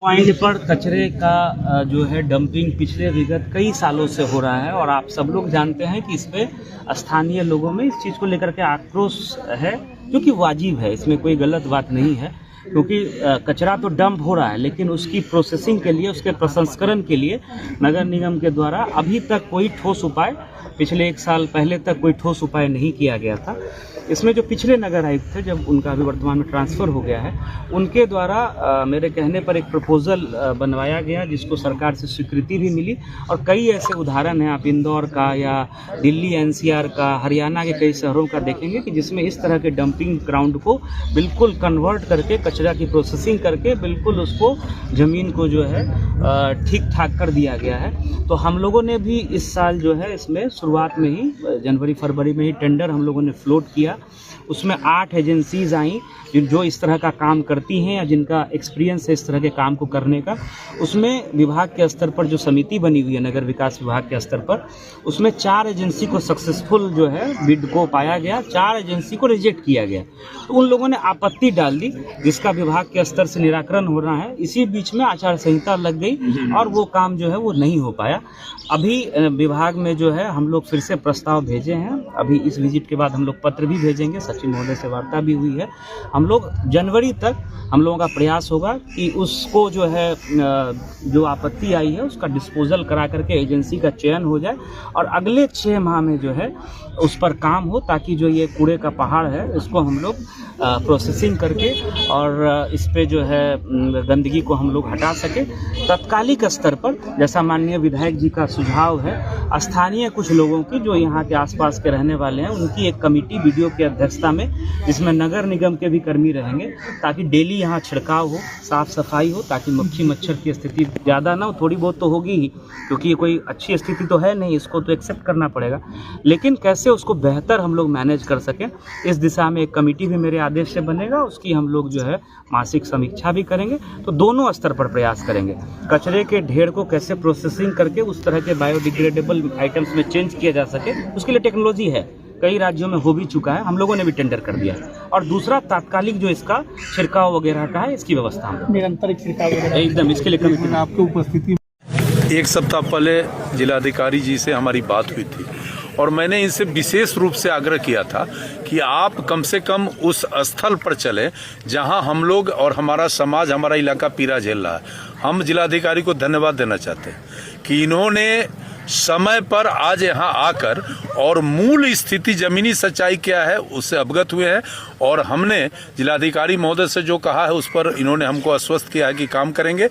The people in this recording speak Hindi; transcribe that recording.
पॉइंट पर कचरे का जो है डंपिंग पिछले विगत कई सालों से हो रहा है और आप सब लोग जानते हैं कि इस पे स्थानीय लोगों में इस चीज़ को लेकर के आक्रोश है, जो कि वाजिब है, इसमें कोई गलत बात नहीं है। क्योंकि कचरा तो डंप हो रहा है, लेकिन उसकी प्रोसेसिंग के लिए, उसके प्रसंस्करण के लिए नगर निगम के द्वारा अभी तक कोई ठोस उपाय, पिछले 1 साल पहले तक कोई ठोस उपाय नहीं किया गया था। इसमें जो पिछले नगर आयुक्त थे, जब उनका अभी वर्तमान में ट्रांसफ़र हो गया है, उनके द्वारा मेरे कहने पर एक प्रपोज़ल बनवाया गया, जिसको सरकार से स्वीकृति भी मिली। और कई ऐसे उदाहरण हैं, आप इंदौर का या दिल्ली एनसीआर का, हरियाणा के कई शहरों का देखेंगे कि जिसमें इस तरह के डंपिंग ग्राउंड को बिल्कुल कन्वर्ट करके, कचरा की प्रोसेसिंग करके बिल्कुल उसको ज़मीन को जो है ठीक ठाक कर दिया गया है। तो हम लोगों ने भी इस साल जो है इसमें शुरुआत में ही जनवरी फरवरी में ही टेंडर हम लोगों ने फ्लोट किया। उसमें 8 एजेंसीज आई जो इस तरह का काम करती हैं या जिनका एक्सपीरियंस है इस तरह के काम को करने का। उसमें विभाग के स्तर पर जो समिति बनी हुई है नगर विकास विभाग के स्तर पर, उसमें 4 एजेंसी को सक्सेसफुल जो है बिड को पाया गया, 4 एजेंसी को रिजेक्ट किया गया। तो उन लोगों ने आपत्ति डाल दी, जिसका विभाग के स्तर से निराकरण हो रहा है। इसी बीच में आचार संहिता लग गई और वो काम जो है वो नहीं हो पाया। अभी विभाग में जो है हम लोग फिर से प्रस्ताव भेजे हैं। अभी इस विजिट के बाद हम लोग पत्र भी भेजेंगे, सचिव महोदय से वार्ता भी हुई है। हम लोग जनवरी तक हम लोगों का प्रयास होगा कि उसको जो है जो आपत्ति आई है उसका डिस्पोजल करा करके एजेंसी का चयन हो जाए और अगले 6 माह में जो है उस पर काम हो, ताकि जो ये कूड़े का पहाड़ है इसको हम लोग प्रोसेसिंग करके और इस पे जो है गंदगी को हम लोग हटा सके। तत्कालिक स्तर पर, जैसा माननीय विधायक जी का सुझाव है, स्थानीय कुछ लोगों की जो यहाँ के आसपास के रहने वाले हैं, उनकी एक कमेटी बीडीओ की अध्यक्षता में, जिसमें नगर निगम के भी कर्मी रहेंगे, ताकि डेली यहाँ छिड़काव हो, साफ सफाई हो, ताकि मक्खी मच्छर की स्थिति ज़्यादा ना हो। थोड़ी बहुत तो होगी ही, क्योंकि ये कोई अच्छी स्थिति तो है नहीं, इसको तो एक्सेप्ट करना पड़ेगा, लेकिन कैसे उसको बेहतर हम लोग मैनेज कर सकें, इस दिशा में एक कमेटी भी मेरे आदेश से बनेगा। उसकी हम लोग जो है मासिक समीक्षा भी करेंगे। तो दोनों स्तर पर प्रयास करेंगे, कचरे के ढेर को कैसे प्रोसेसिंग करके उस तरह के बायोडिग्रेडेबल आइटम्स में चेंज किया जा सके। उसके लिए टेक्नोलॉजी है, कई राज्यों में हो भी चुका है, हम लोगों ने भी टेंडर कर दिया है। और दूसरा, तात्कालिक जो इसका छिड़काव वगैरह का है, इसकी व्यवस्था हम निरंतर छिड़काव एकदम, इसके लिए कमेटी में आपकी उपस्थिति। 1 सप्ताह पहले जिलाधिकारी जी से हमारी बात हुई थी और मैंने इनसे विशेष रूप से आग्रह किया था कि आप कम से कम उस स्थल पर चलें जहां हम लोग और हमारा समाज, हमारा इलाका पीड़ा झेल रहा है। हम जिलाधिकारी को धन्यवाद देना चाहते हैं कि इन्होंने समय पर आज यहाँ आकर और मूल स्थिति, जमीनी सच्चाई क्या है उससे अवगत हुए हैं। और हमने जिलाधिकारी महोदय से जो कहा है उस पर इन्होंने हमको आश्वस्त किया है कि काम करेंगे।